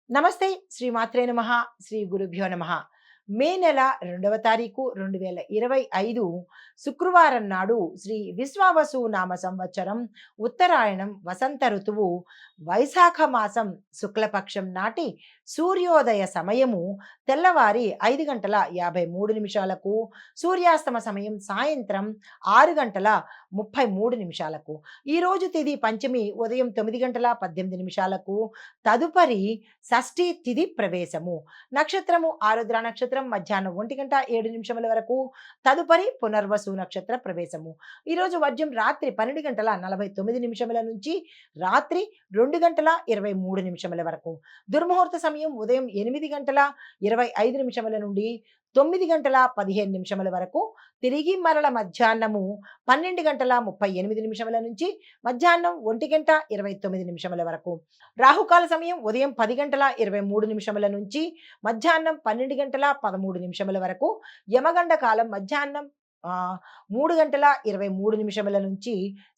నమస్తే. శ్రీ మాత్రే నమః. శ్రీ గురుభ్యో నమః. మే నెల 2వ తారీఖు 2025 శుక్రవారం నాడు శ్రీ విశ్వావసు నామ సంవత్సరం ఉత్తరాయణం వసంత ఋతువు వైశాఖ మాసం శుక్లపక్షం నాటి సూర్యోదయ సమయము తెల్లవారి 5:53 సూర్యాస్తమ సమయం సాయంత్రం 6:33. ఈరోజు తిథి పంచమి ఉదయం 9:18 తదుపరి షష్ఠి తిథి ప్రవేశము. నక్షత్రము ఆరుద్ర నక్షత్రం మధ్యాహ్నం 1:07 వరకు, తదుపరి పునర్వసు నక్షత్ర ప్రవేశము. ఈరోజు వర్జ్యం రాత్రి 12:49 నుంచి రాత్రి 2:23 వరకు. దుర్ముహూర్త సమయం ఉదయం 8:25 నుండి 9:15 వరకు. తిరిగి మరల మధ్యాహ్నము 12:38 నుంచి మధ్యాహ్నం 1:29 వరకు. రాహుకాల సమయం ఉదయం 10:23 నుంచి మధ్యాహ్నం 12:13 వరకు. యమగండ కాలం మధ్యాహ్నం 3:23 నుంచి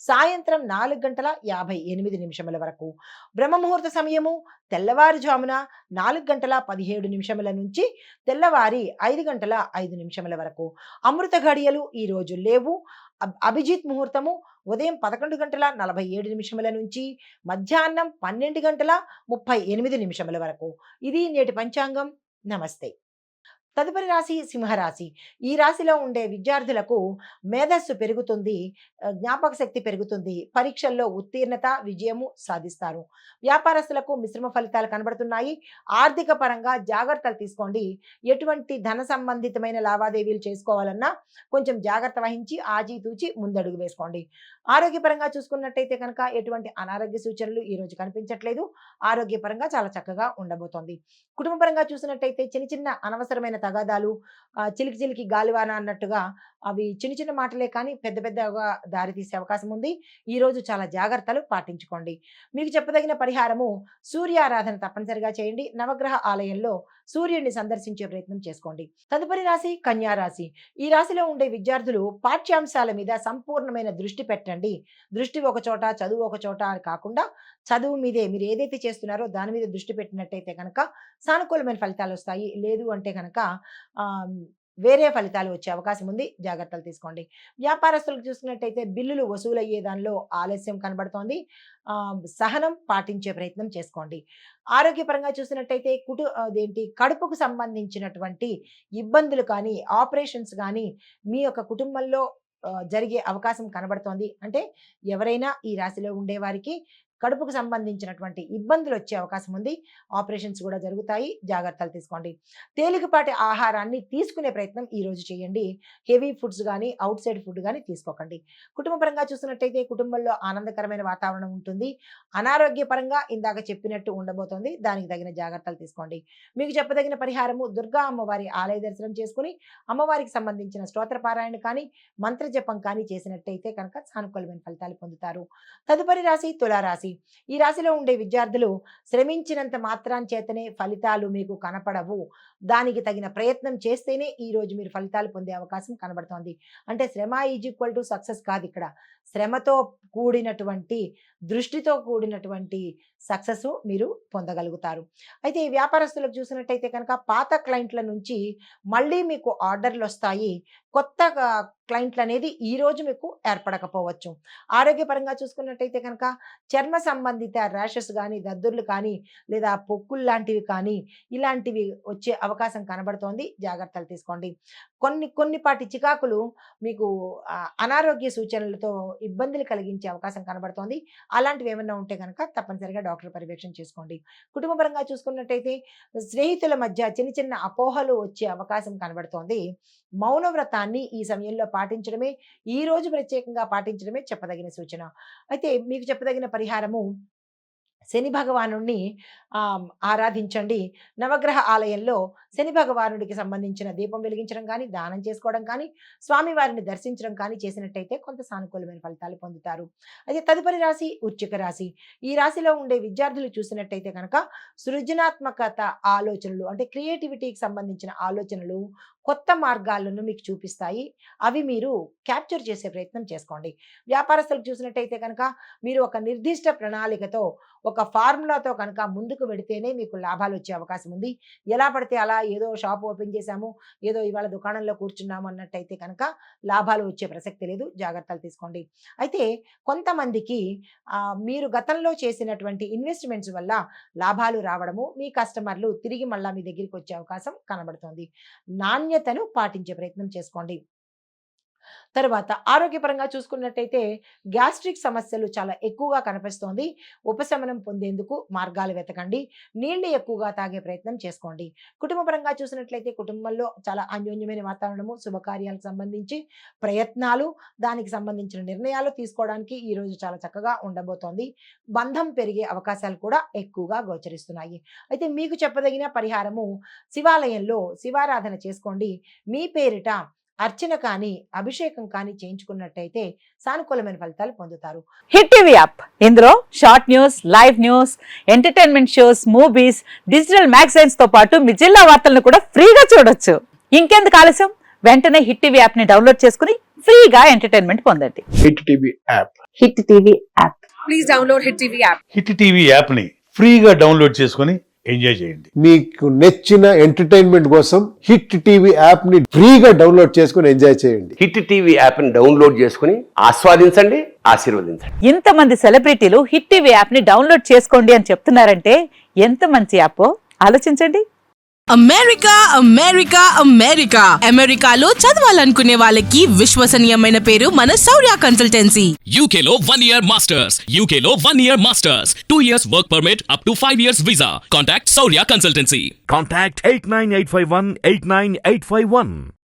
సాయంత్రం 4:58 వరకు. బ్రహ్మముహూర్త సమయము తెల్లవారుజామున 4:17 నుంచి తెల్లవారి 5:05 వరకు. అమృత ఘడియలు ఈ రోజు లేవు. అభిజిత్ ముహూర్తము ఉదయం 11:47 నుంచి మధ్యాహ్నం 12:38 వరకు. ఇది నేటి పంచాంగం. నమస్తే. తదుపరి రాశి సింహరాశి. ఈ రాశిలో ఉండే విద్యార్థులకు మేధస్సు పెరుగుతుంది, జ్ఞాపక శక్తి పెరుగుతుంది, పరీక్షల్లో ఉత్తీర్ణత విజయము సాధిస్తారు. వ్యాపారస్తులకు మిశ్రమ ఫలితాలు కనబడుతున్నాయి. ఆర్థిక పరంగా జాగ్రత్తలు తీసుకోండి. ఎటువంటి ధన సంబంధితమైన లావాదేవీలు చేసుకోవాలన్నా కొంచెం జాగ్రత్త వహించి ఆచితూచి ముందడుగు వేసుకోండి. ఆరోగ్యపరంగా చూసుకున్నట్టయితే కనుక ఎటువంటి అనారోగ్య సూచనలు ఈ రోజు కనిపించట్లేదు. ఆరోగ్యపరంగా చాలా చక్కగా ఉండబోతోంది. కుటుంబపరంగా చూసినట్టయితే చిన్న చిన్న అనవసరమైన తగాదాలు, చిలికి చిలికి గాలివాన అన్నట్టుగా అవి చిన్న చిన్న మాటలే కానీ పెద్ద పెద్దగా దారితీసే అవకాశం ఉంది. ఈరోజు చాలా జాగ్రత్తలు పాటించుకోండి. మీకు చెప్పదగిన పరిహారము సూర్యారాధన తప్పనిసరిగా చేయండి. నవగ్రహ ఆలయంలో సూర్యుడిని సందర్శించే ప్రయత్నం చేసుకోండి. తదుపరి రాశి కన్యా రాశి. ఈ రాశిలో ఉండే విద్యార్థులు పాఠ్యాంశాల మీద సంపూర్ణమైన దృష్టి పెట్టండి. దృష్టి ఒక చోట, చదువు ఒక చోట అని కాకుండా చదువు మీదే మీరు ఏదైతే చేస్తున్నారో దాని మీద దృష్టి పెట్టినట్టయితే కనుక సానుకూలమైన ఫలితాలు వస్తాయి. లేదు అంటే కనుక వేరే ఫలితాలు వచ్చే అవకాశం ఉంది. జాగ్రత్తలు తీసుకోండి. వ్యాపారస్తులకు చూసుకున్నట్టయితే బిల్లులు వసూలయ్యే దానిలో ఆలస్యం కనబడుతోంది. సహనం పాటించే ప్రయత్నం చేసుకోండి. ఆరోగ్యపరంగా చూసినట్టయితే కడుపుకు సంబంధించినటువంటి ఇబ్బందులు కానీ, ఆపరేషన్స్ కానీ మీ యొక్క కుటుంబంలో జరిగే అవకాశం కనబడుతోంది. అంటే ఎవరైనా ఈ రాశిలో ఉండేవారికి కడుపుకు సంబంధించినటువంటి ఇబ్బందులు వచ్చే అవకాశం ఉంది. ఆపరేషన్స్ కూడా జరుగుతాయి. జాగ్రత్తలు తీసుకోండి. తేలికపాటి ఆహారాన్ని తీసుకునే ప్రయత్నం ఈ రోజు చేయండి. హెవీ ఫుడ్స్ కానీ, అవుట్ సైడ్ ఫుడ్ కానీ తీసుకోకండి. కుటుంబపరంగా చూసినట్టయితే కుటుంబంలో ఆనందకరమైన వాతావరణం ఉంటుంది. అనారోగ్యపరంగా ఇందాక చెప్పినట్టు ఉండబోతోంది. దానికి తగిన జాగ్రత్తలు తీసుకోండి. మీకు చెప్పదగిన పరిహారము దుర్గా అమ్మవారి ఆలయ దర్శనం చేసుకుని అమ్మవారికి సంబంధించిన స్తోత్ర పారాయణ కానీ, మంత్ర జపం కానీ చేసినట్టయితే కనుక సానుకూలమైన ఫలితాలు పొందుతారు. తదుపరి రాశి తులారాశి. ఈ రాశిలో ఉండే విద్యార్థులు శ్రమించినంత మాత్రం చేతనే ఫలితాలు మీకు కనపడవు. దానికి తగిన ప్రయత్నం చేస్తేనే ఈ రోజు మీరు ఫలితాలు పొందే అవకాశం కనబడుతోంది. అంటే శ్రమ ఈజ్ ఈక్వల్ టు సక్సెస్ కాదు ఇక్కడ. శ్రమతో కూడినటువంటి, దృష్టితో కూడినటువంటి సక్సెస్ మీరు పొందగలుగుతారు. అయితే ఈ వ్యాపారస్తులకు చూసినట్టయితే కనుక పాత క్లయింట్ల నుంచి మళ్ళీ మీకు ఆర్డర్లు వస్తాయి. కొత్త క్లయింట్లు అనేది ఈ రోజు మీకు ఏర్పడకపోవచ్చు. ఆరోగ్యపరంగా చూసుకున్నట్టయితే కనుక చర్మ సంబంధిత ర్యాషెస్ కానీ, దద్దుర్లు కానీ, లేదా పొక్కులు లాంటివి కానీ ఇలాంటివి వచ్చే అవకాశం కనబడుతోంది. జాగ్రత్తలు తీసుకోండి. కొన్నిపాటి చికాకులు మీకు అనారోగ్య సూచనలతో ఇబ్బందులు కలిగించే అవకాశం కనబడుతోంది. అలాంటివి ఏమన్నా ఉంటే కనుక తప్పనిసరిగా డాక్టర్ పర్యవేక్షణ చేసుకోండి. కుటుంబపరంగా చూసుకున్నట్టయితే స్నేహితుల మధ్య చిన్న చిన్న అపోహలు వచ్చే అవకాశం కనబడుతోంది. మౌన వ్రతాన్ని ఈ సమయంలో పాటించడమే, ఈ రోజు ప్రత్యేకంగా పాటించడమే చెప్పదగిన సూచన. అయితే మీకు చెప్పదగిన పరిహారము శని భగవానుణ్ణి ఆరాధించండి. నవగ్రహ ఆలయంలో శని భగవానుడికి సంబంధించిన దీపం వెలిగించడం కానీ, దానం చేసుకోవడం కానీ, స్వామివారిని దర్శించడం కానీ చేసినట్టయితే కొంత సానుకూలమైన ఫలితాలు పొందుతారు. అయితే తదుపరి రాశి వృశ్చిక రాశి. ఈ రాశిలో ఉండే విద్యార్థులు చూసినట్టయితే కనుక సృజనాత్మకత ఆలోచనలు అంటే క్రియేటివిటీకి సంబంధించిన ఆలోచనలు, కొత్త మార్గాలను మీకు చూపిస్తాయి. అవి మీరు క్యాప్చర్ చేసే ప్రయత్నం చేసుకోండి. వ్యాపారస్తులకు చూసినట్టయితే కనుక మీరు ఒక నిర్దిష్ట ప్రణాళికతో, ఒక ఫార్ములాతో కనుక ముందుకు వెడితేనే మీకు లాభాలు వచ్చే అవకాశం ఉంది. ఎలా పడితే అలా ఏదో షాప్ ఓపెన్ చేశాము, ఏదో ఇవాళ దుకాణంలో కూర్చున్నాము అన్నట్టయితే కనుక లాభాలు వచ్చే ప్రసక్తి లేదు. జాగ్రత్తలు తీసుకోండి. అయితే కొంతమందికి మీరు గతంలో చేసినటువంటి ఇన్వెస్ట్మెంట్స్ వల్ల లాభాలు రావడము, మీ కస్టమర్లు తిరిగి మళ్ళా మీ దగ్గరికి వచ్చే అవకాశం కనబడుతుంది. నాణ్యతను పాటించే ప్రయత్నం చేసుకోండి. తర్వాత ఆరోగ్యపరంగా చూసుకున్నట్టయితే గ్యాస్ట్రిక్ సమస్యలు చాలా ఎక్కువగా కనిపిస్తోంది. ఉపశమనం పొందేందుకు మార్గాలు వెతకండి. నీళ్లు ఎక్కువగా తాగే ప్రయత్నం చేసుకోండి. కుటుంబపరంగా చూసినట్లయితే కుటుంబంలో చాలా అన్యోన్యమైన వాతావరణము, శుభకార్యాలకు సంబంధించి ప్రయత్నాలు, దానికి సంబంధించిన నిర్ణయాలు తీసుకోవడానికి ఈరోజు చాలా చక్కగా ఉండబోతోంది. బంధం పెరిగే అవకాశాలు కూడా ఎక్కువగా గోచరిస్తున్నాయి. అయితే మీకు చెప్పదగిన పరిహారము, శివాలయంలో శివారాధన చేసుకోండి. మీ పేరిట అర్చన కానీ, అభిషేకం కానీ చేయించుకున్నట్టయితే సానుకూలమైన ఫలితాలు పొందుతారు. హిట్ టీవీ యాప్, ఇందులో short news, live news, entertainment shows, movies, digital magazines తో పాటు మీ జిల్లా వార్తలను కూడా ఫ్రీగా చూడొచ్చు. ఇంకెందుకు ఆలస్యం, వెంటనే హిట్ టీవీ యాప్ ని డౌన్లోడ్ చేసుకుని ఫ్రీగా ఎంటర్టైన్మెంట్ పొందండి. Hit TV app. Hit TV app. Please download hit TV app. Hit TV app ని ఫ్రీగా డౌన్లోడ్ చేసుకొని ఎంజాయ్ చేయండి. మీకు నచ్చిన ఎంటర్టైన్మెంట్ కోసం హిట్ టీవీ యాప్ ని ఫ్రీగా డౌన్లోడ్ చేసుకొని ఎంజాయ్ చేయండి. హిట్ టీవీ యాప్ ని డౌన్లోడ్ చేసుకుని ఆస్వాదించండి, ఆశీర్వదించండి. ఇంతమంది సెలబ్రిటీలు హిట్ టీవీ యాప్ ని డౌన్లోడ్ చేసుకోండి అని చెప్తున్నారంటే ఎంత మంచి యాప్ ఆలోచించండి. అమెరికా అమెరికా అమెరికా అమెరికాలో చదవాలనుకునే వాళ్ళకి విశ్వసనీయమైన పేరు మన శౌర్య కన్సల్టెన్సీ. UK లో 1 year masters. UK లో 1 year masters. 2 years work permit up to 5 years visa. Contact Saurya Consultancy. Contact 89851 89851.